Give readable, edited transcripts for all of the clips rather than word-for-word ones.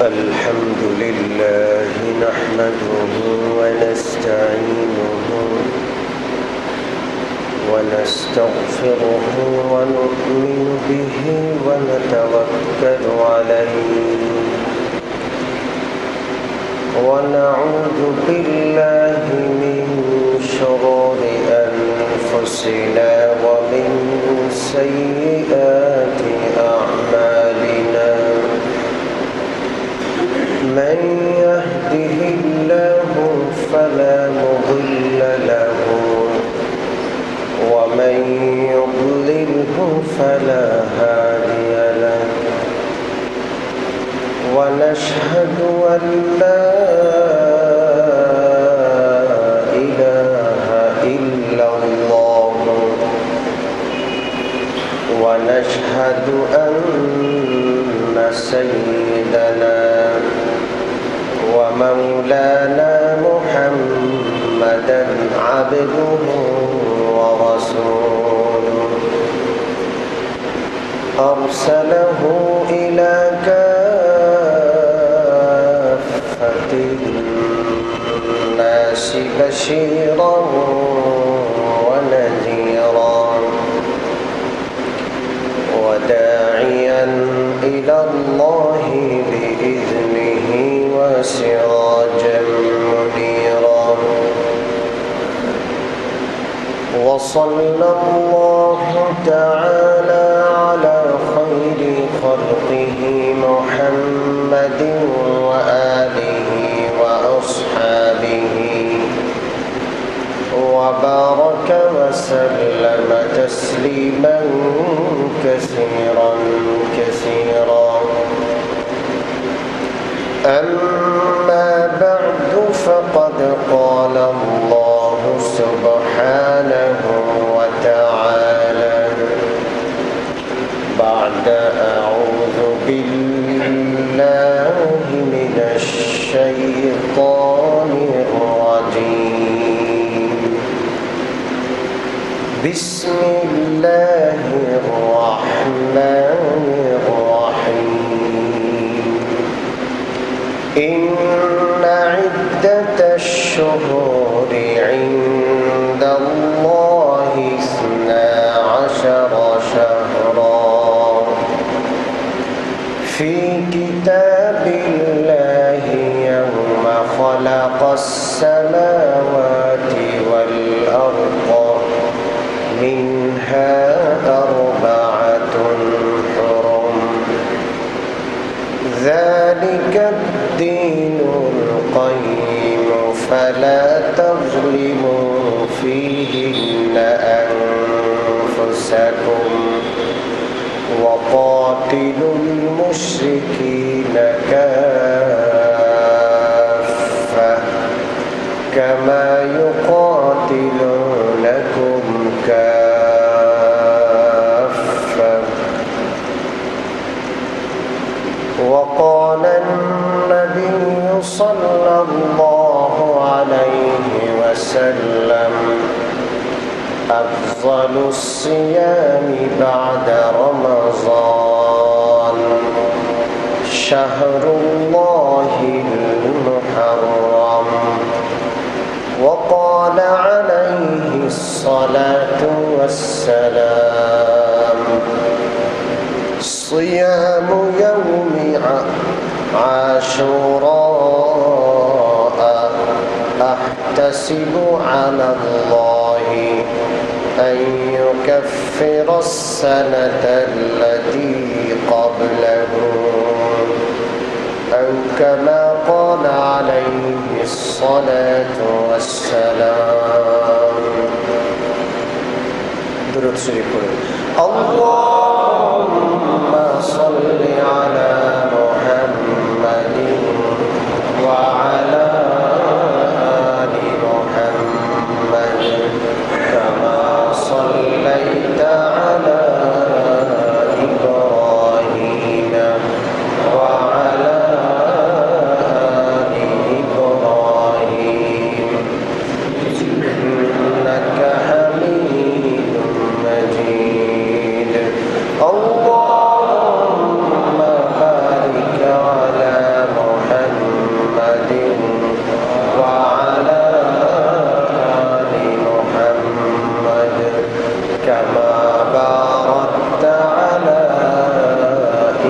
الحمد لله نحمده ونستعينه ونستغفره ونؤمن به ونتوكل عليه ونعوذ بالله من شرور أنفسنا ومن سيئات أعمالنا من يهده الله فلا مضل له ومن يضلله فلا هادي له ونشهد أن لا إله إلا الله ونشهد أن سيدنا ومولانا محمدا عبده ورسوله أرسله إلى كافة الناس بشيرا ونذيرا وداعيا إلى الله بإذنه وسراجا منيرا وصلى الله تعالى على خير خلقه محمد وآله وأصحابه وبارك وسلم تسليما كثيرا كثيرا أما بعد فقد قال الله سبحانه وتعالى بعد أعوذ بالله من الشيطان الرجيم بسم الله الرحمن الرحيم إن عدة الشهور عند الله 12 شهرا في كتاب الله يوم خلق السماوات والأرض منها 4 حرم ذلك الدين القيم فلا تظلموا فيهن أنفسكم وقاتلوا المشركين كافة كما يقاتلونكم كافة وقال النبي صلى الله عليه وسلم أفضل الصيام بعد رمضان شهر الله المحرم وقال عليه الصلاة والسلام صيام يوم عاشوراء أحتسب على الله أن يكفر السنة التي قبله أو كما قال عليه الصلاة والسلام درود شريف اللهم صل على محمد وعلى آل محمد كما صليت على إبراهيم وعلى آل إبراهيم إنك حميد مجيد اللهم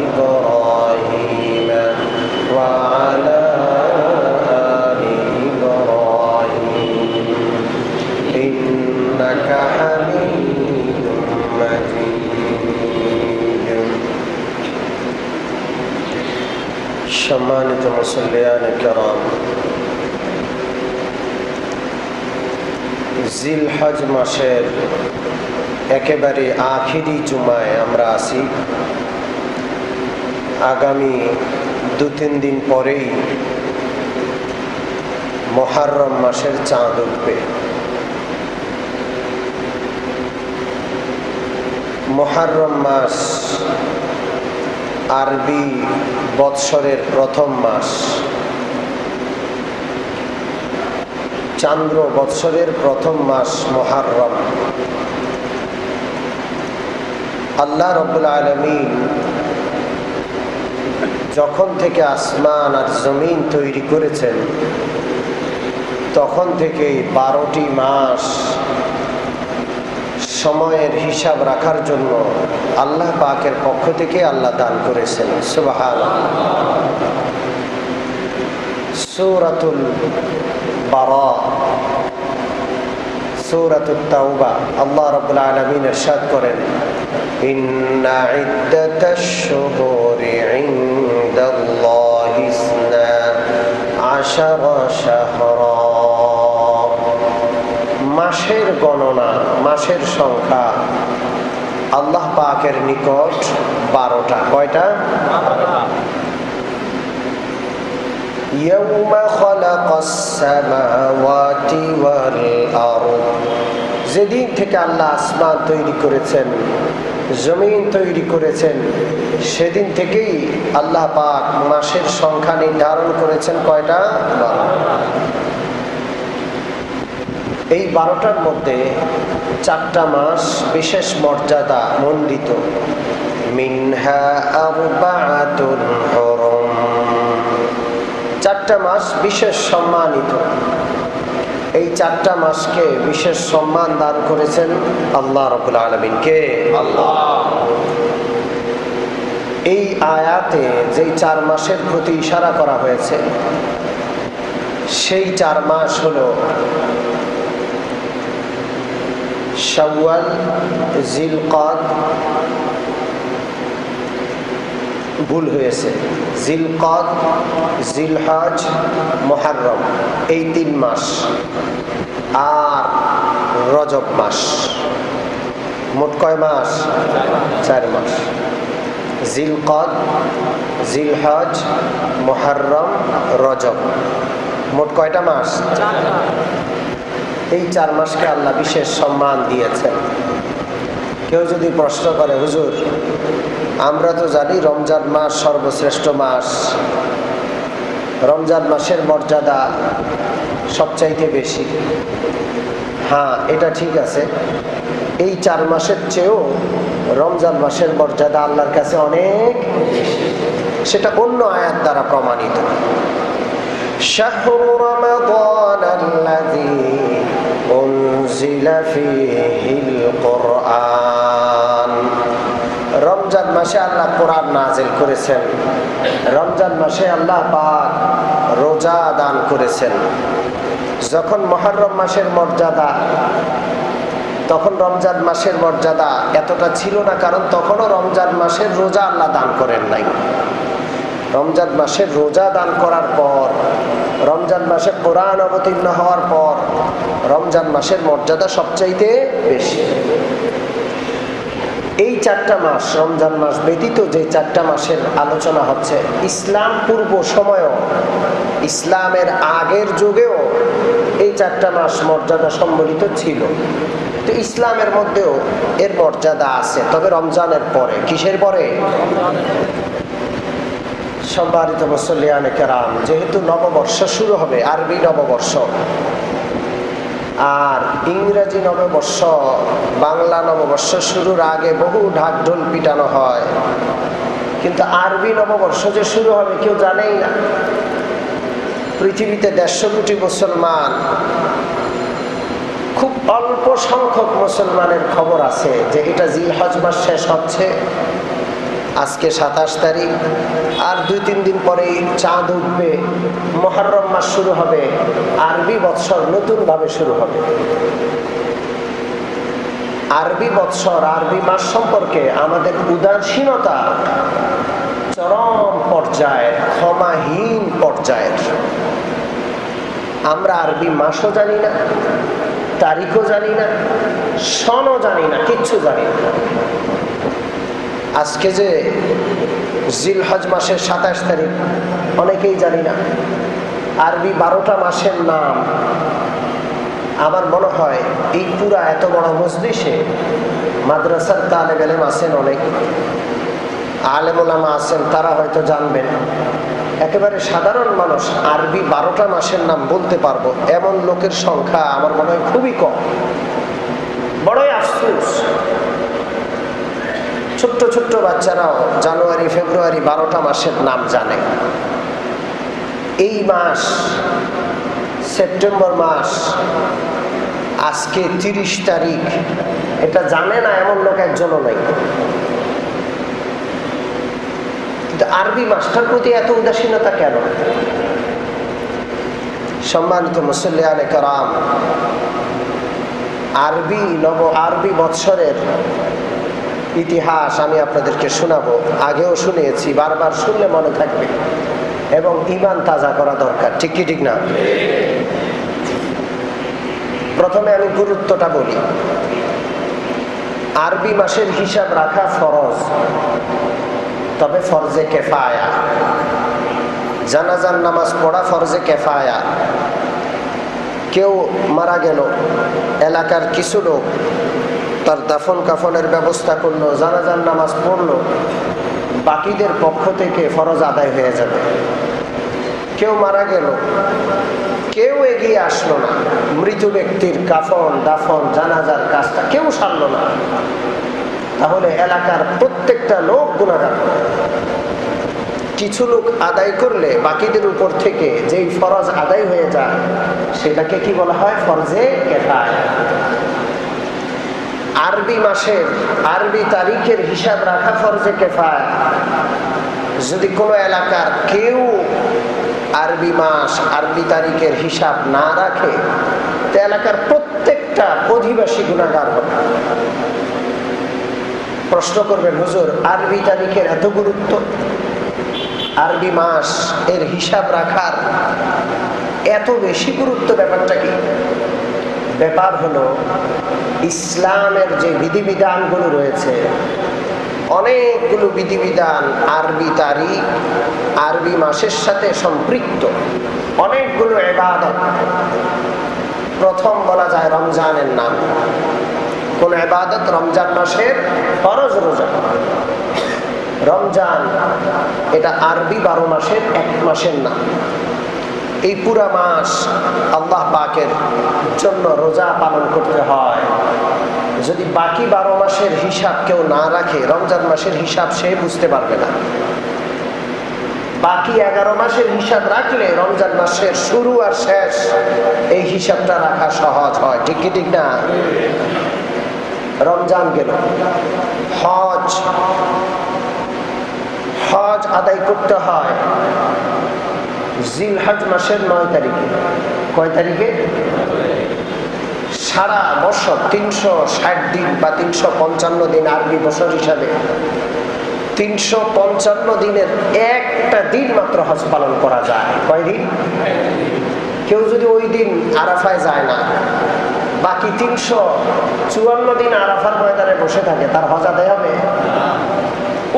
إبراهيم وعلى آل إبراهيم إنك حميد مجيد সম্মানিত মুসল্লিয়ানে কেরাম, জিলহজ মাসের একেবারে আখিরি জুমায় আমরা আছি। আগামী 2-3 দিন পরেই মুহররম মাসের চাঁদ উঠবে। মুহররম মাস আরবি বৎসরের প্রথম মাস, চান্দ্র বৎসরের প্রথম মাস মুহররম। আল্লাহ রাব্বুল আলামিন যখন থেকে আসমান আর জমিন তৈরি করেছেন তখন থেকে 12টি মাস সময়ের হিসাব রাখার জন্য আল্লাহ পাকের পক্ষ থেকে আল্লাহ দান করেছেন। সুবহানাল্লাহ। সূরাতুল বারা, সূরাতুত তাওবা, আল্লাহ রাব্বুল আলামিন ইরশাদ করেন, ইন্না ইদ্দাতাশ শুহুরি ইনদাল্লাহি 12 শাহরা। মাসের গণনা, মাসের সংখ্যা আল্লাহ পাকের নিকট 12টা। কয়টা? ইয়াউমা খালাকাস সামাওয়াতি ওয়াল আরদ, যেদিন থেকে আল্লাহ আসমান তৈরি করেছেন, জমিন তৈরি করেছেন, সেদিন থেকেই আল্লাহ পাক মাসের সংখ্যা নির্ধারণ করেছেন। কয়টা? 12। এই 12টার মধ্যে 4টা মাস বিশেষ মর্যাদা মণ্ডিত। মিনহা আরবাআতুন হুরুম, 4টা মাস বিশেষ সম্মানিত। এই 4টা মাসকে বিশেষ সম্মান দান করেছেন আল্লাহ রাব্বুল আলামিন। কে? আল্লাহ। এই আয়াতে যেই 4 মাসের প্রতি ইশারা করা হয়েছে সেই 4 মাস হলো শাওয়াল, জিলকাদ, ভুল হয়েছে, জিলকাদ, জিলহজ, মুহররম, এই 3 মাস, আর রজব মাস। মোট কয় মাস? 4 মাস। জিলকাদ, জিলহজ, মুহররম, রজব, মোট কয়টা মাস? 4 মাস। এই 4 মাসকে আল্লাহ বিশেষ সম্মান দিয়েছেন। কেউ যদি প্রশ্ন করে, হুজুর আমরা তো জানি রমজান মাস সর্বশ্রেষ্ঠ মাস, রমজান মাসের মর্যাদা সবচাইতে বেশি। হ্যাঁ, এটা ঠিক আছে। এই 4 মাসের চেয়েও রমজান মাসের মর্যাদা আল্লাহর কাছে অনেক বেশি। সেটা অন্য আয়াত দ্বারা প্রমাণিত। শাহরু রমাদান আল্লাযী উনজিলা ফীহিল কুরআন, রমজান মাসে আল্লাহ কোরআন নাযিল করেছেন। রমজান মাসে আল্লাহ পাক রোজা দান করেছেন। যখন মুহররম মাসের মর্যাদা, তখন রমজান মাসের মর্যাদা এতটা ছিল না, কারণ তখনও রমজান মাসের রোজা আল্লাহ দান করেন নাই। রমজান মাসের রোজা দান করার পর, রমজান মাসে কোরআন অবতীর্ণ হওয়ার পর রমজান মাসের মর্যাদা সবচাইতে বেশি। এই 4টা মাস, রমজান মাস ব্যতীত যে 4টা মাসের আলোচনা হচ্ছে, ইসলাম পূর্ব সময়েও, ইসলামের আগের যুগেও এই 4টা মাস মর্যাদা সম্বলিত ছিল। তো ইসলামের মধ্যেও এর মর্যাদা আছে, তবে রমজানের পরে। কিসের পরে? সম্মানিত মুসল্লিয়ানে কেরাম, যেহেতু নববর্ষ শুরু হবে, আরবি নববর্ষ, আর ইংরেজি নববর্ষ, বাংলা নববর্ষ শুরুর আগে বহু ঢাক ঢোল পিটানো হয়, কিন্তু আরবি নববর্ষ যে শুরু হবে কেউ জানেই না। পৃথিবীতে 150 কোটি মুসলমান, খুব অল্প সংখ্যক মুসলমানের খবর আছে যে এটা জিলহজ মাস শেষ হচ্ছে আজকে 27 তারিখ, আর 2-3 দিন পরেই চাঁদ উঠবে, মুহররম মাস শুরু হবে, আরবি বৎসর নতুনভাবে শুরু হবে। আরবি বৎসর, আরবি মাস সম্পর্কে আমাদের উদাসীনতা চরম পর্যায়ের, ক্ষমাহীন পর্যায়ের। আমরা আরবি মাসও জানি না, তারিখও জানি না, সনও জানি না, কিচ্ছু জানি না। আজকে যে জিলহজ মাসের 27 তারিখ, অনেকেই জানি না। আরবি 12টা মাসের নাম আমার মনে হয় এই পুরা এত বড় মজলিসে মাদ্রাসার তালেব ইলম আছেন, অনেক আলেম ওলামা আছেন, তারা হয়তো জানবেন। একেবারে সাধারণ মানুষ আরবি 12টা মাসের নাম বলতে পারবো এমন লোকের সংখ্যা আমার মনে হয় খুবই কম। বড়ই আফসোস, ছোট্ট ছোট্ট বাচ্চারাও জানুয়ারি ফেব্রুয়ারি 12টা মাসের নাম জানে। এই মাস সেপ্টেম্বর মাস, আজকে 30 তারিখ, এটা জানে না এমন লোক একজনও নাই। কিন্তু আরবি মাসটার প্রতি এত উদাসীনতা কেন? সম্মানিত মুসল্লিয়ানে কেরাম, আরবি বৎসরের ইতিহাস আমি আপনাদেরকে শোনাবো। আগেও শুনিয়েছি, বারবার শুনলে মনে থাকবে এবং ঈমান তাজা করা দরকার। ঠিক কি ঠিক না? প্রথমে আমি গুরুত্বটা বলি। আরবি মাসের হিসাব রাখা ফরজ, তবে ফরজে কেফায়া। জানাজার নামাজ পড়া ফরজে কেফায়া। কেউ মারা গেল, এলাকার কিছু লোক তার দাফন কাফনের ব্যবস্থা করলো, জানাজার নামাজ পড়লো, বাকিদের পক্ষ থেকে ফরজ আদায় হয়ে যাবে। কেউ মারা গেল, কেউ এগিয়ে আসলো না, মৃত ব্যক্তির কাফন দাফন জানাজার কাজটা কেউ সারলো না, তাহলে এলাকার প্রত্যেকটা লোক গুনাহগার। কিছু লোক আদায় করলে বাকিদের উপর থেকে যেই ফরজ আদায় হয়ে যায় সেটাকে কি বলা হয়? ফরজে কেফায়া। আরবি মাসের, আরবি তারিখের হিসাব রাখা ফরজে কেফায়া। যদি কোনো এলাকার কেউ আরবি মাস, আরবি তারিখের হিসাব না রাখে, তো এলাকার প্রত্যেকটা অধিবাসী গুনাহগার হবে। প্রশ্ন করবেন, হুজুর আরবি তারিখের এত গুরুত্ব, আরবি মাস এর হিসাব রাখার এত বেশি গুরুত্ব, ব্যাপারটা কি? ব্যাপার হলো, ইসলামের যে বিধিবিধানগুলো রয়েছে, অনেকগুলো বিধিবিধান আরবি তারিখ, আরবি মাসের সাথে সম্পৃক্ত। অনেকগুলো ইবাদত, প্রথম বলা যায় রমজানের নাম। কোন ইবাদত? রমজান মাসের ফরজ রোজা। রমজান এটা আরবি 12 মাসের এক মাসের নাম। এই পুরা মাস আল্লাহ পাকের জন্য রোজা পালন করতে হয়। যদি বাকি 12 মাসের হিসাব কেউ না রাখে, রমজান মাসের হিসাব সে বুঝতে পারবে না। বাকি 11 মাসের হিসাব রাখলে রমজান মাসের শুরু আর শেষ এই হিসাবটা রাখা সহজ হয়। ঠিক কি ঠিক না? রমজান গেল, হজ আদায় করতে হয় জিলহজ মাসের 9 তারিখে। কয় তারিখে? সারা বছর 360 দিন বা 355 দিন আরবি বছর হিসাবে 355 দিনের একটা দিন মাত্র হজ পালন করা যায়। কয় দিন? কেউ যদি ওই দিন আরাফায় যায় না, বাকি 354 দিন আরাফার ময়দানে বসে থাকে, তার হজ আদায় হবে?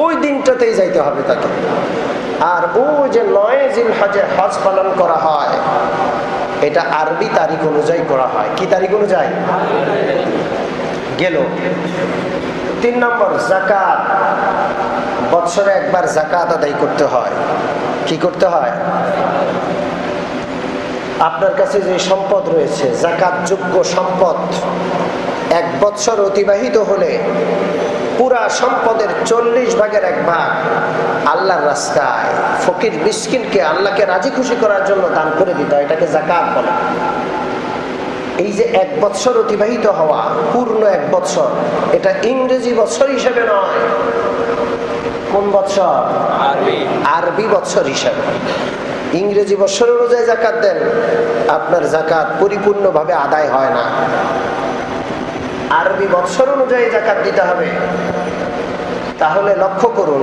ওই দিনটাতেই যাইতে হবে তাকে। আর ওই যে 9 জিলহজে হজ পালন করা হয়, এটা আরবি তারিখ অনুযায়ী করা হয়। কি তারিখ অনুযায়ী? গেল। 3 নম্বর যাকাত। বছরে একবার যাকাত আদায় করতে হয়। কি করতে হয়? আপনার কাছে যে সম্পদ রয়েছে, যাকাত যোগ্য সম্পদ, 1 বছর অতিবাহিত হলে পুরা সম্পদের 40 ভাগের 1 ভাগ আল্লাহর রাস্তায় ফকির মিসকিনকে আল্লাহকে রাজি খুশি করার জন্য দান করে দিতে হয়। এটাকে যাকাত বলে। এই যে 1 বছর অতিবাহিত হওয়া, পূর্ণ 1 বছর, এটা ইংরেজি বছর হিসেবে নয়, কোন বৎসর? আরবি বৎসর হিসাবে। ইংরেজি বৎসর অনুযায়ী যাকাত দেন, আপনার যাকাত পরিপূর্ণভাবে আদায় হয় না। আরবি বৎসর অনুযায়ী যাকাত দিতে হবে। তাহলে লক্ষ্য করুন,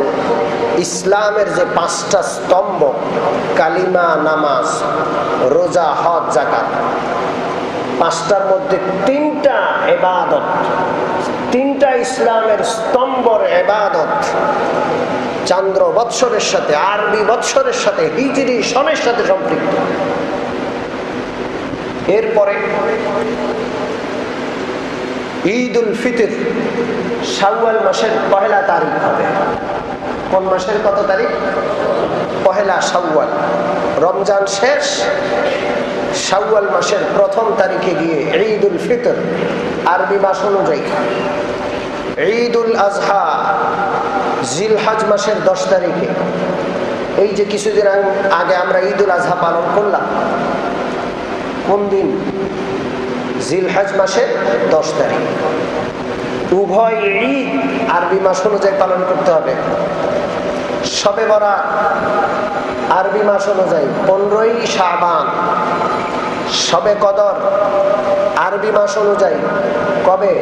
ইসলামের যে 5টা স্তম্ভ, কালিমা, নামাজ, রোজা, হজ, যাকাত, 5টার মধ্যে 3টা ইবাদত, 3টা ইসলামের স্তম্ভর ইবাদত চান্দ্র বৎসরের সাথে, আরবি বৎসরের সাথে, হিজরি সনের সাথে সম্পৃক্ত। এরপরে ঈদ উল ফিতর শাওয়াল মাসের 1 তারিখ হবে। কোন মাসের কত তারিখ? 1 শাওয়াল। রমজান শেষ, শাওয়াল মাসের 1ম তারিখে গিয়ে ঈদ উল ফিতর আরবি মাস অনুযায়ী। ঈদ উল আজহা জিলহজ মাসের 10 তারিখে। এই যে কিছুদিন আগে আমরা ঈদ উল আজহা পালন করলাম, কোন দিন? জিলহজ মাসের 10 তারিখ। উভয় ঈদ আরবি মাস অনুযায়ী পালন করতে হবে। শবে বরাত আরবি মাস অনুযায়ী 15ই শাবান। শবে কদর আরবি মাস অনুযায়ী কবে?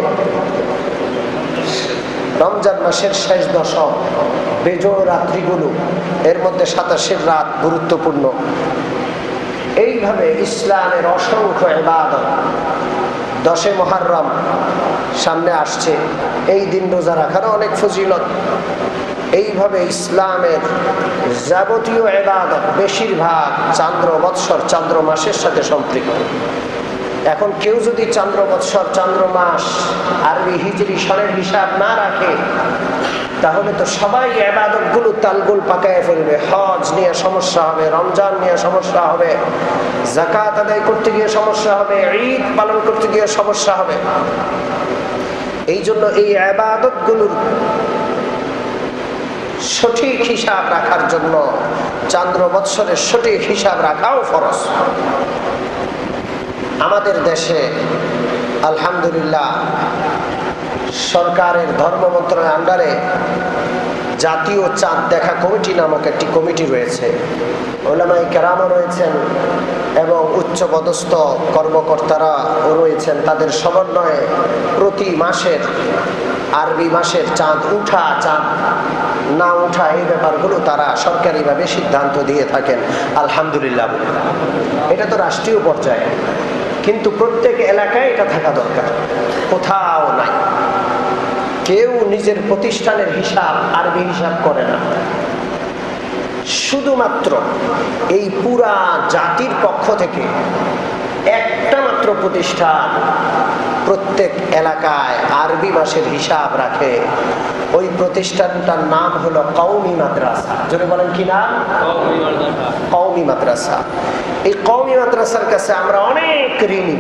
রমজান মাসের শেষ দশক, বেজোড় রাত্রিগুলো, এর মধ্যে 27 রাত গুরুত্বপূর্ণ। এইভাবে ইসলামের অসংখ্য ইবাদত। 10 মুহররম সামনে আসছে, এই দিন রোজা রাখারও অনেক ফজিলত। এইভাবে ইসলামের যাবতীয় ইবাদত বেশিরভাগ চান্দ্র বৎসর, চান্দ্র মাসের সাথে সম্পৃক্ত। এখন কেউ যদি চান্দ্র বৎসর, চান্দ্র মাস, আরবি হিজরি সনের হিসাব না রাখে, তাহলে তো সবাই ইবাদতগুলো তালগোল পাকায় ফেলবে। হজ নিয়ে সমস্যা হবে, রমজান নিয়ে সমস্যা হবে, যাকাত আদায় করতে গিয়ে সমস্যা হবে, ঈদ পালন করতে গিয়ে সমস্যা হবে। এই জন্য এই ইবাদতগুলোর সঠিক হিসাব রাখার জন্য চান্দ্র বৎসরের সঠিক হিসাব রাখাও ফরজ। আমাদের দেশে আলহামদুলিল্লাহ সরকারের ধর্ম মন্ত্রণালয়ের আন্ডারে জাতীয় চাঁদ দেখা কমিটি নামক একটি কমিটি রয়েছে। উলামায়ে কেরামও রয়েছেন এবং উচ্চপদস্থ কর্মকর্তারা রয়েছেন। তাদের সমন্বয়ে প্রতি মাসের, আরবি মাসের চাঁদ উঠা, চাঁদ না উঠা, এই ব্যাপারগুলো তারা সরকারিভাবে সিদ্ধান্ত দিয়ে থাকেন। আলহামদুলিল্লাহ। এটা তো রাষ্ট্রীয় পর্যায়ে, কিন্তু প্রত্যেক এলাকায় এটা থাকা দরকার। কোথাও নাই, কেউ নিজের প্রতিষ্ঠানের হিসাব আরবি হিসাব করে না। শুধুমাত্র এই পুরা জাতির পক্ষ থেকে একটা মাত্র প্রতিষ্ঠান প্রত্যেক এলাকায় আরবি মাসের হিসাব রাখে। ওই প্রতিষ্ঠানটার নাম হলো কওমি মাদ্রাসা। জোরে বলেন কি নাম? কওমি মাদ্রাসা। এই কওমি মাদ্রাসার কাছে আমরা অনেক ঋণী।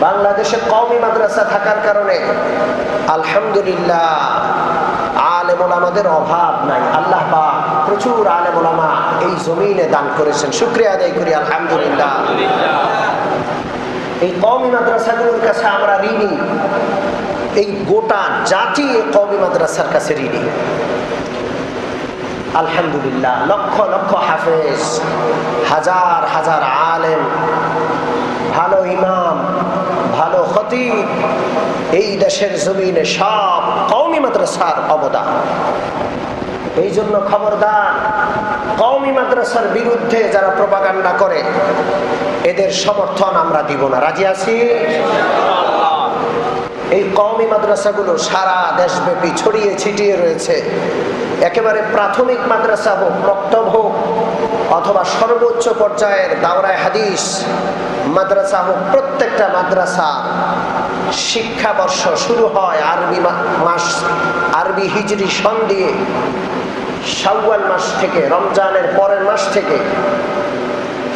বাংলাদেশে কওমি মাদ্রাসা থাকার কারণে আলহামদুলিল্লাহ আলেম ওলামাদের অভাব নাই। আল্লাহ পাক প্রচুর আলেম ওলামা এই জমিনে দান করেছেন, শুকরিয়া আদায় করি আলহামদুলিল্লাহ। এই কওমি মাদ্রাসাগুলোর কাছে আমরা ঋণী। এই গোটা জাতি কওমি মাদ্রাসার কাছে ঋণী। আলহামদুলিল্লাহ লক্ষ লক্ষ হাফেজ, হাজার হাজার আলেম, ভালো ইমাম, ভালো খতিব, এই দেশের জমিনে সব কওমি মাদ্রাসার অবদান। এই জন্য খবরদার, কওমি মাদ্রাসার বিরুদ্ধে যারা প্রপাগান্ডা করে এদের সমর্থন আমরা দিব না। রাজি আছি? এই কওমি মাদ্রাসাগুলো সারা দেশব্যাপী ছড়িয়ে ছিটিয়ে রয়েছে। একেবারে প্রাথমিক মাদ্রাসা হোক, মক্তব হোক, অথবা সর্বোচ্চ পর্যায়ের দাওরায়ে হাদিস মাদ্রাসা হোক, প্রত্যেকটা মাদ্রাসা শিক্ষাবর্ষ শুরু হয় আরবি মাস, আরবি হিজরি সন দিয়ে শাওয়াল মাস থেকে, রমজানের পরের মাস থেকে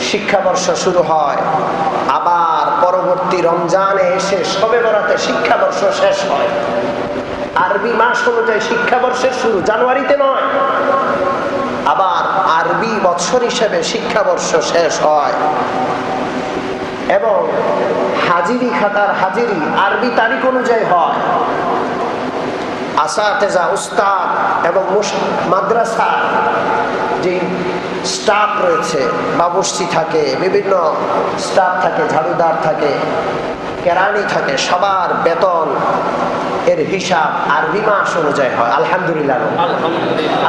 শিক্ষাবর্ষ শুরু হয়। আবার পরবর্তী রমজানে এসে শবে বরাতে শিক্ষাবর্ষ শেষ হয়। আরবি মাস অনুযায়ী শিক্ষাবর্ষের শুরু জানুয়ারিতে নয়, আবার আরবি বৎসর হিসেবে শিক্ষাবর্ষ শেষ হয়। এবং হাজিরি খাতার হাজিরি আরবি তারিখ অনুযায়ী হয়। আসাতেজা, উস্তাদ এবং মাদ্রাসা যে স্টাফ রয়েছে, বাবুর্চি থাকে, বিভিন্ন স্টাফ থাকে, ঝাড়ুদার থাকে, কেরানি থাকে, সবার বেতন এর হিসাব আরবি মাস অনুযায়ী হয়। আলহামদুলিল্লাহ।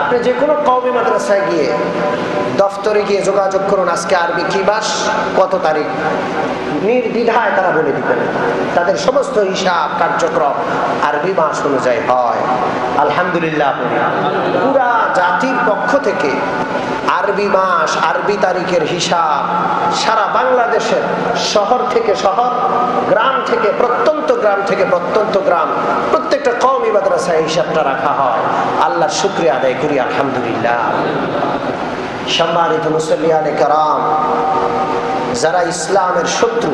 আপনি যে কোনো কওমি মাদ্রাসায় গিয়ে দফতরে গিয়ে যোগাযোগ করুন, আজকে আরবি কি মাস, কত তারিখ, নির্দ্বিধায় তারা বলে দিবেন। তাদের সমস্ত হিসাব কার্যক্রম আরবি মাস অনুযায়ী হয়। আলহামদুলিল্লাহ। পুরা জাতির পক্ষ থেকে আরবি মাস, আরবি তারিখের হিসাব সারা বাংলাদেশের শহর থেকে শহর, গ্রাম থেকে প্রত্যন্ত গ্রাম থেকে প্রত্যন্ত গ্রাম, প্রত্যেকটা কওমি মাদ্রাসায় হিসাবটা রাখা হয়। আল্লাহর শুকরিয়া আদায় করি আলহামদুলিল্লাহ। সম্মানিত মুসল্লিয়ানে কেরাম, যারা ইসলামের শত্রু,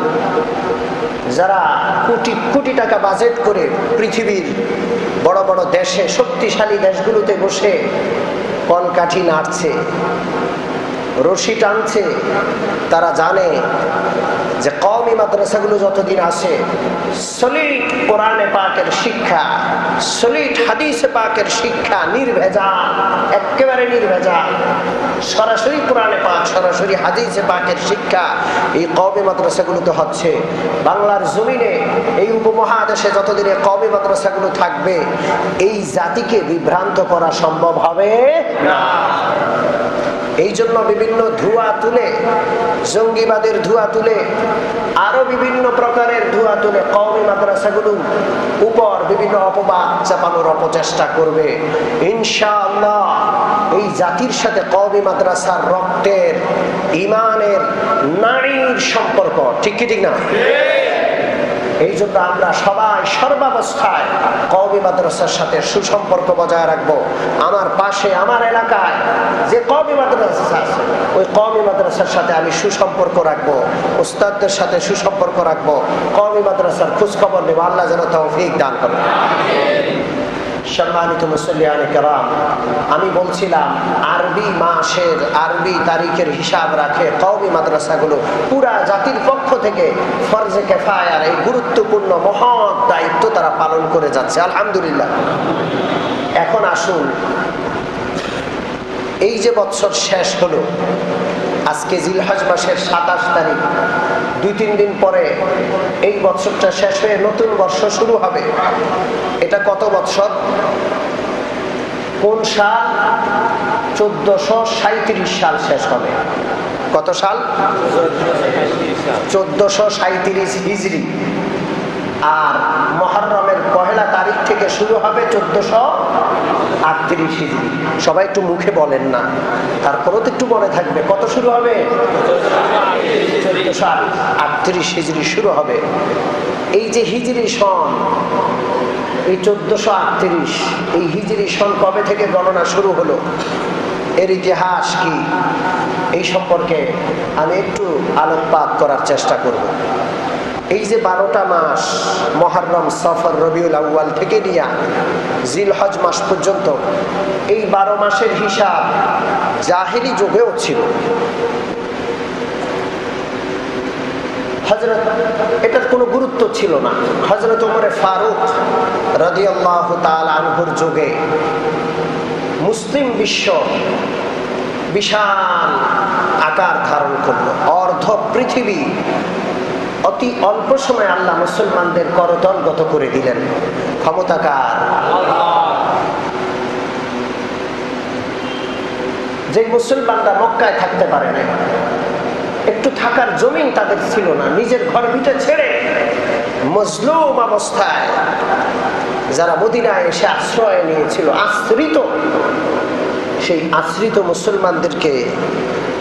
যারা কোটি কোটি টাকা বাজেট করে পৃথিবীর বড় বড় দেশে, শক্তিশালী দেশগুলোতে বসে কলকাঠি নাড়ছে, রশি টানছে, তারা জানে যে কওমি মাদ্রাসাগুলো যতদিন আসে সলিড কোরআনে পাকের শিক্ষা, সলিড হাদিসে পাকের শিক্ষা, নির্ভেজাল, একেবারে নির্ভেজাল, সরাসরি কোরআনে পাক, সরাসরি হাদিসে পাকের শিক্ষা এই কওমি মাদ্রাসাগুলোতে হচ্ছে। বাংলার জমিনে, এই উপমহাদেশে যতদিনে কওমি মাদ্রাসাগুলো থাকবে, এই জাতিকে বিভ্রান্ত করা সম্ভব হবে না। এই জন্য বিভিন্ন ধোঁয়া তুলে, জঙ্গিবাদের ধোঁয়া তুলে, আরো বিভিন্ন প্রকারের ধোঁয়া তুলে কওমি মাদ্রাসাগুলোর উপর বিভিন্ন অপবাদ চাপানোর অপচেষ্টা করবে। ইনশাআল্লাহ এই জাতির সাথে কওমি মাদ্রাসার রক্তের, ইমানের, নারীর সম্পর্ক, ঠিক কি ঠিক না? এই জন্য আমরা সবাই সর্বাবস্থায় কওমি মাদ্রাসার সাথে সুসম্পর্ক বজায় রাখবো। আমার পাশে, আমার এলাকায় যে কওমি মাদ্রাসা আছে, ওই কওমি মাদ্রাসার সাথে আমি সুসম্পর্ক রাখবো, উস্তাদদের সাথে সুসম্পর্ক রাখবো, কওমি মাদ্রাসার খোঁজ খবর নেব। আল্লাহ যেন তৌফিক দান করেন। সম্মানিত মুসল্লিয়ানে কেরাম, আমি বলছিলাম আরবি মাসের, আরবি তারিখের হিসাব রাখে কওমি মাদ্রাসাগুলো পুরা জাতির পক্ষ থেকে ফরজে কিফায়ার এই গুরুত্বপূর্ণ মহৎ দায়িত্ব তারা পালন করে যাচ্ছে। আলহামদুলিল্লাহ। এখন আসুন, এই যে বছর শেষ হলো, আজকে জিলহজ মাসের 27 তারিখ, 2-3 দিন পরে এই বছরটা শেষ হয়ে নতুন বর্ষ শুরু হবে। এটা কত বছর? কোন সাল? 1437 সাল শেষ হবে। কত সাল? 1437 হিজরি। আর মুহররমের পহেলা তারিখ থেকে শুরু হবে 1438 হিজরি। সবাই একটু মুখে বলেন না, তারপরেও তো একটু মনে থাকবে। কত শুরু হবে? 1438 হিজরি শুরু হবে। এই যে হিজরি সন, এই 1438, এই হিজরি সন কবে থেকে গণনা শুরু হলো, এর ইতিহাস কি, এই সম্পর্কে আমি একটু আলোকপাত করার চেষ্টা করব। এই যে 12টা মাস, মুহররম, সফর, রবিউল আউয়াল থেকে নিয়ে জিলহজ মাস পর্যন্ত, এই 12 মাসের হিসাব জাহেলি যুগেও ছিল। এটার কোনো গুরুত্ব ছিল না। হযরত ওমরে ফারুক রাদিয়াল্লাহু তাআলা আনহুর যুগে মুসলিম বিশ্ব বিশাল আকার ধারণ করলো। অর্ধ পৃথিবী অতি অল্প সময় আল্লাহ মুসলমানদের করতলগত করে দিলেন। ক্ষমতাকার আল্লাহ। যে মুসলমানরা মক্কায় থাকতে পারে না, একটু থাকার জমিন তাদের ছিল না, নিজের ঘর ভিটে ছেড়ে মজলুম অবস্থায় যারা মদিনায় এসে আশ্রয় নিয়েছিল, আশ্রিত, সেই আশ্রিত মুসলমানদেরকে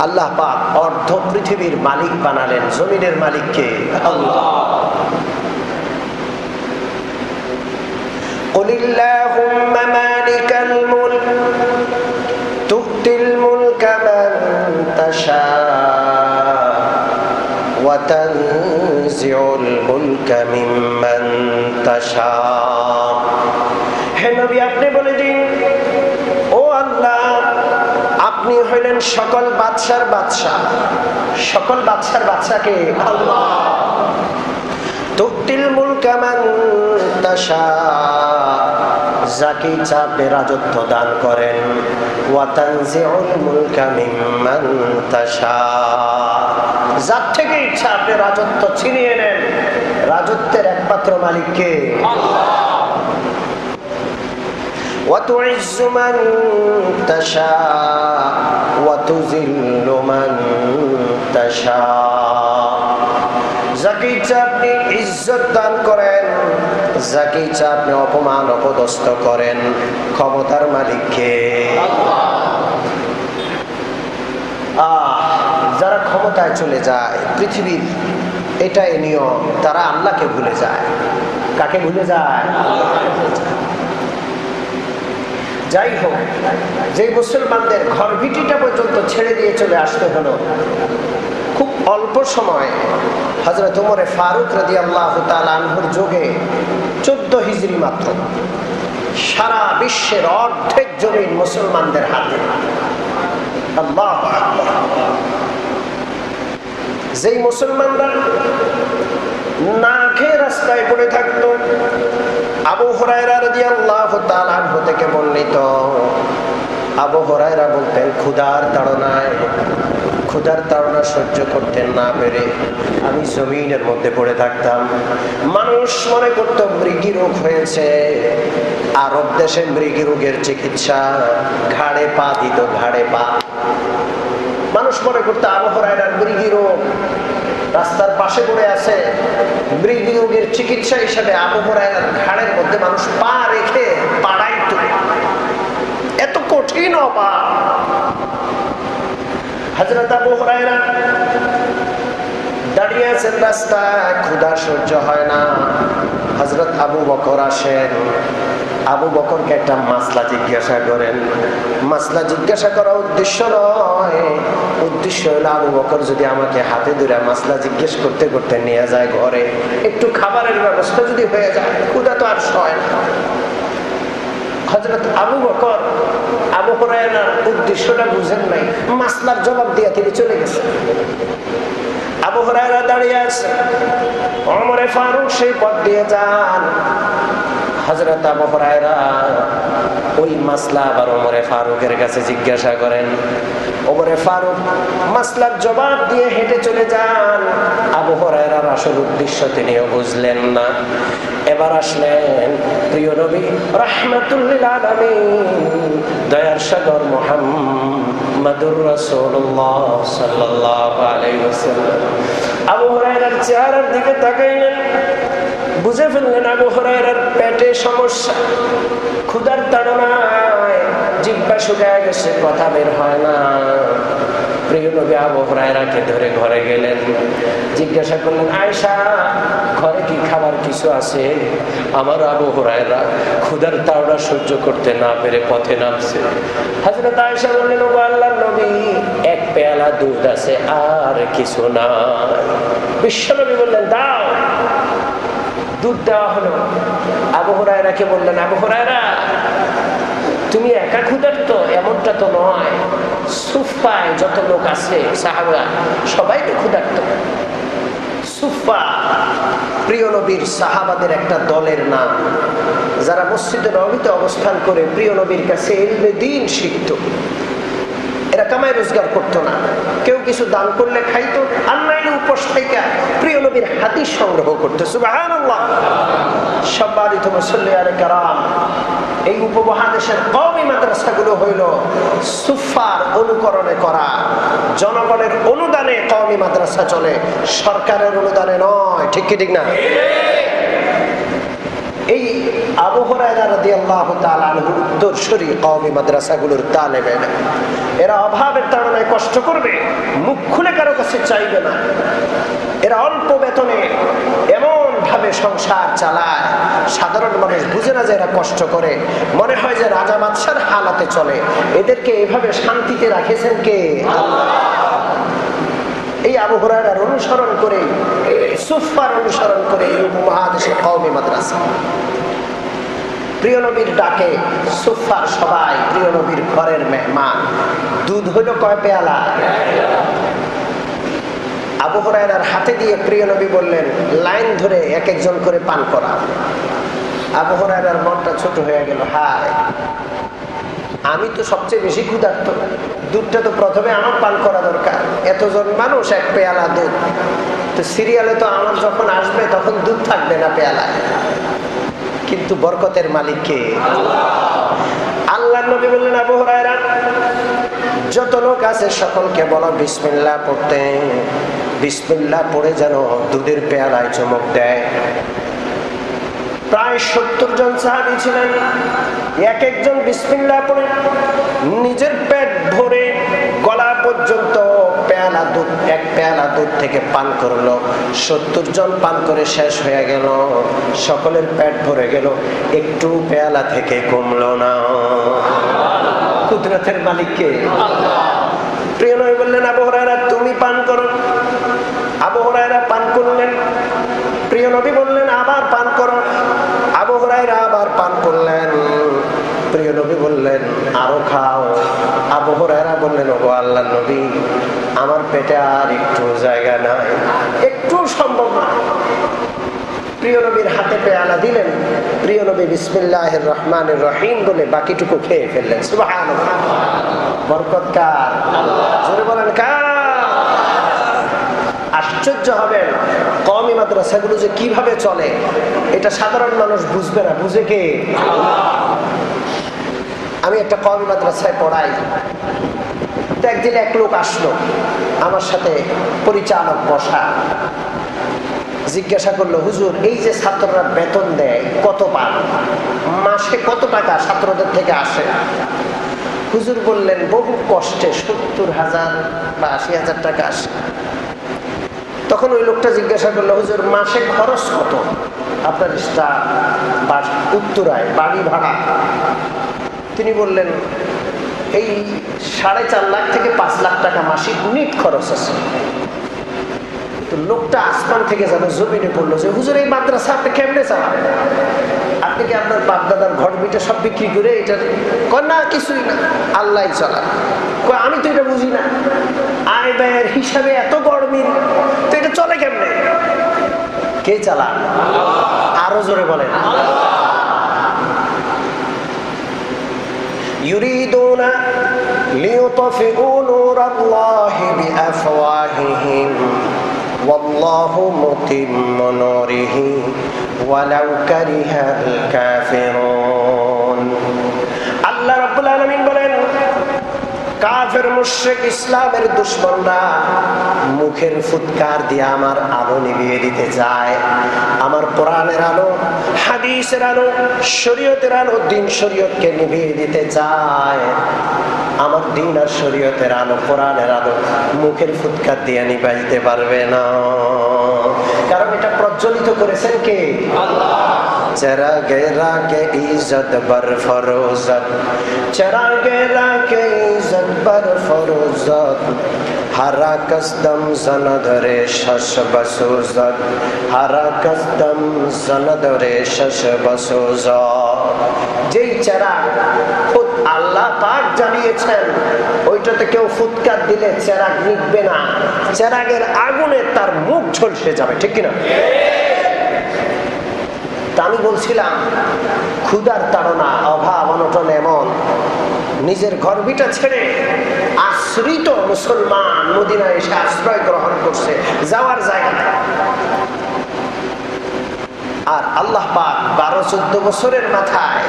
আল্লাহ পাক অর্ধ পৃথিবীর মালিক বানালেন। জমিনের মালিককে আল্লাহ। কুলিল্লাহুম্মা মালিকাল মুলক তুতিল মুলকা মান তাশা ওয়া তানজিউল মুলকা মিম্মান তাশা। হে নবী, আপনি বলে দিন, ও আল্লাহ, আপনি হইলেন সকল বাদশার বাদশাহ। সকল বাদশার বাদশাকে আল্লাহ। তুতিল মুলকা মান তাশা, যাকে ইচ্ছা আপনি রাজত্ব দান করেন। ওয়া তানজিউল মুলকা মিম্মান তাশা, যার থেকে ইচ্ছা আপনি রাজত্ব ছিনিয়ে নেন। রাজত্বের একমাত্র মালিক কে? আল্লাহ। ওয়া তুইজ্জু মান তাশা ওয়া তুযিল্লু মান তাশা, যাকে ইচ্ছা আপনি ইজ্জত দান করেন, যাকে ইচ্ছা আপনি অপমান অপদস্থ করেন। ক্ষমতার মালিক কে? যারা ক্ষমতায় চলে যায় পৃথিবীর, এটাই নিয়ম, তারা আল্লাহকে ভুলে যায়। কাকে ভুলে যায়? যাই হোক, যে মুসলমানদের ঘর ভিটিটা পর্যন্ত ছেড়ে দিয়ে চলে আসতে হলো খুব অল্প সময়, হযরত ওমর ফারুক রাদিয়াল্লাহু তাআলা আনহুর যুগে 14 হিজরি মাত্র, সারা বিশ্বের অর্ধেক জমিন মুসলমানদের হাতে। আল্লাহু আকবার। যেই মুসলমানরা না খেয়ে রাস্তায় পড়ে থাকতো, আবু হুরায়রা রাদিয়াল্লাহু তাআলা আনহু থেকে বর্ণিত, আবু হুরায়রা বলতেন, ক্ষুধার তাড়না সহ্য করতেন না পেরে আমি জমিনের মধ্যে পড়ে থাকতাম। মানুষ মনে করত মৃগী রোগ হয়েছে। আরব দেশে মৃগী রোগের চিকিৎসা ঘাড়ে পা দিত, ঘাড়ে পা। মানুষ মনে করতো আবু হুরায়রার মৃগী রোগ, রাস্তার পাশে পড়ে আছে, মৃগী রোগের চিকিৎসা হিসেবে আবু হুরায়রার ঘাড়ের মধ্যে মানুষ পা রেখে পাড়াইত। এত কঠিন অপার। হযরত আবু হুরায়রা দাঁড়িয়ে আছেন রাস্তায়, ক্ষুধা সহ্য হয় না। হযরত আবু বকর আসেন, আবু বকরকে একটা মাসলা জিজ্ঞাসা করেন। মাসলা জিজ্ঞাসা করা উদ্দেশ্য নয়, উদ্দেশ্য হলো আবু বকর যদি আমাকে হাতে ধরে মাসলা জিজ্ঞেস করতে করতে নিয়ে যায় ঘরে, একটু খাবারের ব্যবস্থা যদি হয়ে যায়, ক্ষুধা তো আর সয় না। হযরত আবু বকর আবু হুরায়রার উদ্দেশ্যটা বুঝেন নাই, মাসলার জবাব দিয়ে তিনি চলে গেছেন। আবু হুরায়রা দাঁড়িয়ে আছে, ওমর ফারুক সেই পথ দিয়ে যান। হযরত আবু হুরায়রা ওই মাসলা আবার ওমর ফারুকের কাছে জিজ্ঞাসা করেন। ওমর ফারুক মাসলার জবাব দিয়ে হেঁটে চলে যান। আবু হুরায়রার আসল উদ্দেশ্য তিনিও বুঝলেন না। এবার আসলেন প্রিয় নবী রাহমাতুল লিল আলামিন, দয়ার সাগর মুহাম্মাদুর রাসূলুল্লাহ সাল্লাল্লাহু আলাইহি ওয়াসাল্লাম। আবু হুরায়রার চেহারার দিকে তাকাইলেন, বুঝে ফেললেন আবু হুরায়রার পেটে সমস্যা, ক্ষুধার তাড়নায় জিহ্বা শুকায় গেছে, কথা বের হয় না। প্রিয় নবী আবু হুরায়রাকে ধরে ঘরে গেলেন, জিজ্ঞাসা করলেন, আয়েশা ঘরে কি খাবার কিছু আছে? আমার আবু হুরায়রা ক্ষুধার তাড়না সহ্য করতে না পেরে পথে নামছে। হযরত আয়েশা বললেন, ও আল্লাহর নবী, এক পেয়ালা দুধ আছে, আর কিছু না। বিশ্বনবী বললেন, দাও। দুধ দেওয়া হলো। আবু হুরায়রাকে বললেন, আবু হুরায়রা তুমি একা ক্ষুধার্ত? এমনটা তো নয়, সুফায় যত লোক আছে সাহাবা সবাই তো ক্ষুধার্ত। সুফা প্রিয় নবীর সাহাবাদের একটা দলের নাম, যারা মসজিদে নববীতে অবস্থান করে প্রিয় নবীর কাছে ইলমে দ্বীন শিখত। এরা কামাই রোজগার করতো না, কেউ কিছু দান করলে খাইতো, আর নাইলে উপোস থেকে প্রিয় নবীর হাদিস সংগ্রহ করতো। সুবহানাল্লাহ। সম্মানিত মুসল্লিয়ানে কেরাম, এই উপমহাদেশের কওমি মাদ্রাসাগুলো হইল সুফার অনুকরণে করা, জনগণের অনুদানে কওমি মাদ্রাসা চলে, সরকারের অনুদানে নয়। ঠিক কি ঠিক না? এই আবু হুরায়রা রাদিয়াল্লাহু তাআলা আনহুর উত্তরসূরি কওমি মাদ্রাসাগুলোর তালেব ইলম, এরা অভাবের তাড়নায় কষ্ট করবে, মুখ খুলে কারো কাছে চাইবে না। এরা অল্প বেতনে এমন ভাবে সংসার চালায়, সাধারণ মানুষ বুঝে না যে এরা কষ্ট করে, মনে হয় যে রাজা বাদশার হালাতে চলে। এদেরকে এভাবে শান্তিতে রাখেছেন কে? আল্লাহ। এই আবু হুরায়রার অনুসরণ করে, সুফার অনুসরণ করে এই উপমহাদেশের কওমি মাদ্রাসা। প্রিয় নবীর ডাকে সুফার সবাই প্রিয় নবীর ঘরের মেহমান। দুধ হইল কয় পেয়ালা? আবু হুরায়রার হাতে দিয়ে প্রিয় নবী বললেন, লাইন ধরে এক একজন করে পান করা। আবু হুরায়রার মনটা ছোট হয়ে গেল, হায় আমি তো সবচেয়ে বেশি ক্ষুধার্ত, দুধটা তো প্রথমে আমার পান করা দরকার, এতজন মানুষ এক পেয়ালা দুধ, তো সিরিয়ালে তো আমার যখন আসবে তখন দুধ থাকবে না পেয়ালায়। কিন্তু বরকতের মালিক কে? আল্লাহর নবী বললেন, আবু হুরায়রা যত লোক আছে সকলকে বলো বিসমিল্লাহ পড়তে, বিসমিল্লাহ পড়ে যেন দুধের পেয়ালায় চমক দেয়। প্রায় 70 জন সাহাবী ছিলেন, এক একজন বিসমিল্লাহ পড়ে নিজের পেট ভরে গলা পর্যন্ত পেয়ালা দুধ, এক পেয়ালা দুধ থেকে পান করলো। 70 জন পান করে শেষ হয়ে গেল, সকলের পেট ভরে গেল, একটু পেয়ালা থেকে কমলো না। কুদরতের মালিক কে? প্রিয় নবী বললেন, আবু হুরায়রা তুমি পান করো। আবু হুরায়রা পান করলেন। প্রিয় নবী বললেন, আবার পান করো। আবু হুরায়রা আবার পান করলেন। প্রিয় নবী বললেন, আরো খাও। আবু হুরায়রা বললেন, ওগো আল্লাহর নবী, আমার পেটে আর একটু জায়গা নাই, একটু সম্ভব না। প্রিয় নবীর হাতে পেয়ালা দিলেন, প্রিয় নবী বিসমিল্লাহির রহমানির রহিম বলে বাকিটুকু খেয়ে ফেললেন। সুবহানাল্লাহ। বরকত কার? জোরে বলেন কার? আশ্চর্য হবেন, কওমি মাদ্রাসাগুলো যে কিভাবে চলে এটা সাধারণ মানুষ বুঝবে না, বুঝে কে? আমি একটা কওমি মাদ্রাসায় পড়াই, তো একদিন এক লোক আসলো আমার সাথে, পরিচালক বসা, জিজ্ঞাসা করলো, হুজুর এই যে ছাত্ররা বেতন দেয় কত পান, মাসে কত টাকা ছাত্রদের থেকে আসে? হুজুর বললেন, বহু কষ্টে 70,000 বা 80,000 টাকা আসে। তখন ওই লোকটা জিজ্ঞাসা করলো, হুজুর মাসে খরচ কত আপনার স্টাফ বা উত্তরায় বাড়ি ভাড়া? তিনি বললেন, এই 4.5 লাখ থেকে 5 লাখ টাকা মাসিক নিট খরচ আছে। তো লোকটা আসমান থেকে যেন জমিনে পড়লো যে, হুজুর এই মাদ্রাসা আপনি কেমনে চালাবেন? আপনি কি আপনার বাপ দাদার ঘর বিটা সব বিক্রি করে এটা? না, কিছুই না, আল্লাহ চালান। আমি তো এটা বুঝি না, আয় ব্যয়ের হিসাবে এত গরমিল, তো এটা চলে কেমনে? কে চালান? আরো জোরে বলেন। ইউরিদুনা লিইউতফিউ নূরাল্লাহি বিআফওয়াহিহিম ওয়াল্লাহু মুতিম্মু নূরিহি ওয়ালাউ কারিহাল কাফিরুন। আল্লাহ রাব্বুল আলামিন বলেন, কাফের মুশরিক ইসলামের দুশমনরা মুখের ফুৎকার দিয়ে আমার আলো নিভিয়ে দিতে চায়। আমার কোরআনের আলো, হাদিসের আলো, শরীয়তের আলো, দিন শরীয়তকে নিভিয়ে দিতে চায়। আমার দিন আর শরীয়তের আলো, কোরআনের আলো মুখের ফুৎকার দিয়ে নিভাইতে পারবে না, কারণ এটা প্রজ্বলিত করেছেন কে? আল্লাহ। चरागे रागे इज्जत बर फरोजत, चरागे रागे इज्जत बर फरोजत, हरा कसदम जनदरे शश बसोजत, हरा कसदम जनदरे शश बसोजत। যেই চেরাগ খুদ আল্লাহ পাক জ্বালিয়েছেন, ওইটাতে কেউ ফুৎকার দিলে চেরাগ নিভবে না, চেরাগের আগুনে তার মুখ ঝলসে যাবে, ঠিক কিনা? আমি বলছিলাম, ক্ষুধার তাড়না, অভাব অনটন এমন, নিজের ঘরবিটা ছেড়ে আশ্রিত মুসলমান মদিনায় এসে আশ্রয় গ্রহণ করছে, যাওয়ার জায়গা নেই। আর আল্লাহ পাক 12-14 বছরের মাথায়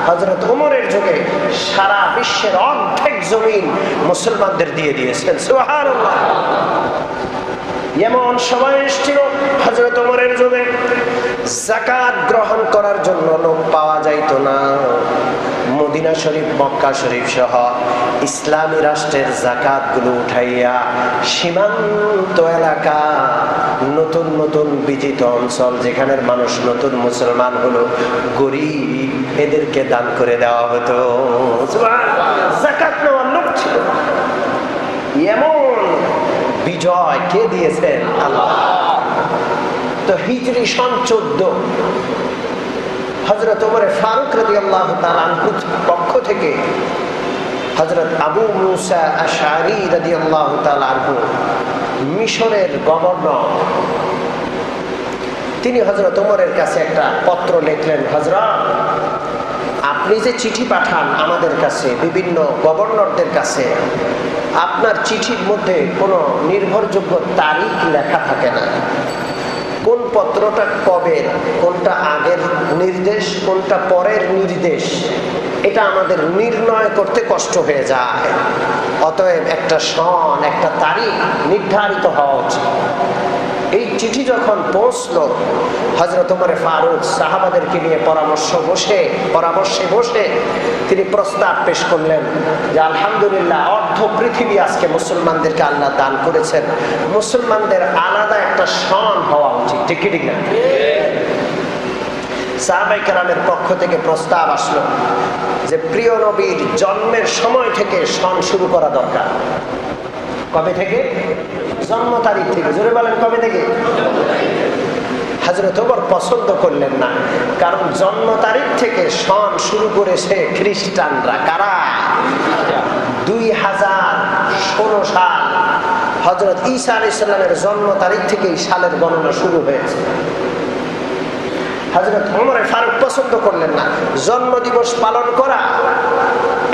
হযরত ওমরের যুগে সারা বিশ্বের অর্ধেক জমিন মুসলমানদের দিয়ে দিয়েছেন। সুবহানাল্লাহ। এমন সময় এসেছিল হযরত ওমরের যুগে যাকাত গ্রহণ করার জন্য লোক পাওয়া যাইত না। মদিনা শরীফ, মক্কা শরীফ সহ ইসলামী রাষ্ট্রের যাকাত গুলো উঠাইয়া সীমান্ত এলাকা, নতুন নতুন বিজিত অঞ্চল, যেখানের মানুষ নতুন মুসলমান হলো, গরিব, এদেরকে দান করে দেওয়া হতো। যাকাত নেওয়ার লোক ছিল। এমন বিজয় কে দিয়েছেন? আল্লাহ। তো হিজরি সন 14 হযরত ওমর ফারুক রাদিয়াল্লাহু তাআলা আনহুর পক্ষ থেকে হযরত আবু মুসা আশআরী রাদিয়াল্লাহু তাআলা আনহু, মিশরের গভর্নর, তিনি হযরত ওমরের কাছে একটা পত্র লিখলেন, হযরত আপনি যে চিঠি পাঠান আমাদের কাছে, বিভিন্ন গভর্নরদের কাছে, আপনার চিঠির মধ্যে কোনো নির্ভরযোগ্য তারিখ লেখা থাকে না। কোন পত্রটা কবে, কোনটা আগের নির্দেশ, কোনটা পরের নির্দেশ, এটা আমাদের নির্ণয় করতে কষ্ট হয়ে যায়। অতএব একটা সন, একটা তারিখ নির্ধারিত হওয়া উচিত। এই চিঠি যখন পৌঁছলো, হযরত ওমর ফারুক সাহাবাদেরকে নিয়ে পরামর্শে বসে তিনি প্রস্তাব পেশ করলেন যে আলহামদুলিল্লাহ, অর্ধ পৃথিবী আজকে মুসলমানদেরকে আল্লাহ দান করেছেন, মুসলমানদের আলাদা একটা সন হওয়া উচিত। ঠিক কি ঠিক না? সাহাবায়ে কেরামের পক্ষ থেকে প্রস্তাব আসলো যে প্রিয় নবীর জন্মের সময় থেকে সন শুরু করা দরকার। কবে থেকে? জন্ম তারিখ থেকে। জোরে বলেন, কবে থেকে? হযরত ওমর পছন্দ করলেন না, কারণ জন্ম তারিখ থেকে সন শুরু করেছে খ্রিস্টানরা। কারা? 2016 সাল হযরত ঈসা আলাইহিস সালামের জন্ম তারিখ থেকে এই সালের গণনা শুরু হয়েছে। হযরত ওমর ফারুক পছন্দ করলেন না। জন্ম দিবস পালন করা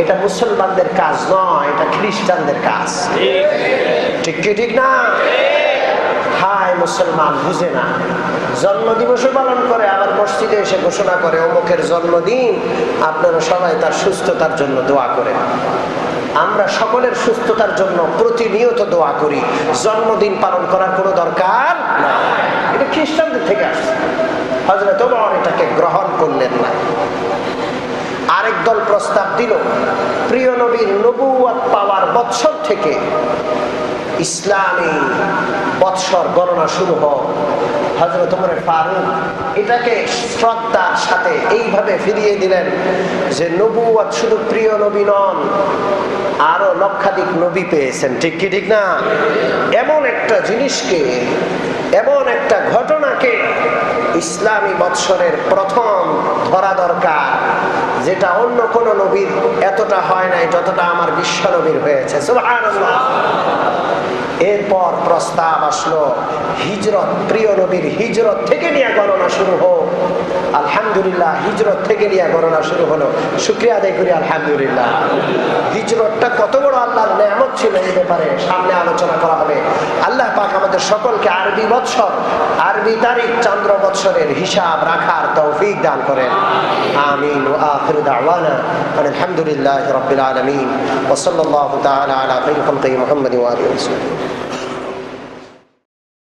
এটা মুসলমানদের কাজ নয়, এটা খ্রিস্টানদের কাজ। ঠিক কি ঠিক না? হায় মুসলমান বুঝে না, জন্ম দিবসও পালন করে, আবার মসজিদে এসে ঘোষণা করে অমুকের জন্মদিন, আপনারা সবাই তার সুস্থতার জন্য দোয়া করেন। আমরা সকলের সুস্থতার জন্য প্রতিনিয়ত দোয়া করি, জন্মদিন পালন করার কোনো দরকার না। এটা খ্রিস্টানদের থেকে আসছে। হযরত ওমর এটাকে গ্রহণ করলেন না। আরেক দল প্রস্তাব দিল, প্রিয় নবীর নবুয়ত পাওয়ার বৎসর থেকে ইসলামী বৎসর গণনা শুরু হোক। হযরত ওমর ফারুক এটাকে শ্রদ্ধার সাথে এইভাবে ফিরিয়ে দিলেন যে নবুয়ত শুধু প্রিয় নবী নন, আরো লক্ষাধিক নবী পেয়েছেন। ঠিক কি ঠিক না? এমন একটা জিনিসকে, এমন একটা ঘটনাকে ইসলামী বৎসরের প্রথম ধরা দরকার, যেটা অন্য কোন নবীর এতটা হয় নাই যতটা আমার বিশ্ব নবীর হয়েছে। সুবহানাল্লাহ। এরপর প্রস্তাব আসলো হিজরত, প্রিয় নবীর হিজরত থেকে নিয়ে গণনা শুরু হোক। আলহামদুলিল্লাহ, হিজরত থেকে নিয়ে গণনা শুরু হলো। শুকরিয়া আদায় করি আলহামদুলিল্লাহ। হিজরতটা কত বড় আল্লাহর নেয়ামত ছিল, এই ব্যাপারে সামনে আলোচনা করা হবে। আল্লাহ পাক আমাদের সকলকে আরবি বৎসর, আরবি তারিখ, চন্দ্র বৎসরের হিসাব রাখার তৌফিক দান করেন। আমিন। ওয়া আখিরু দাওয়ানা আলহামদুলিল্লাহি রাব্বিল আলামিন ওয়া সাল্লাল্লাহু তাআলা আলা খায়রি খালকি মুহাম্মাদিন ওয়া আলিহি ওয়া সাহবিহি।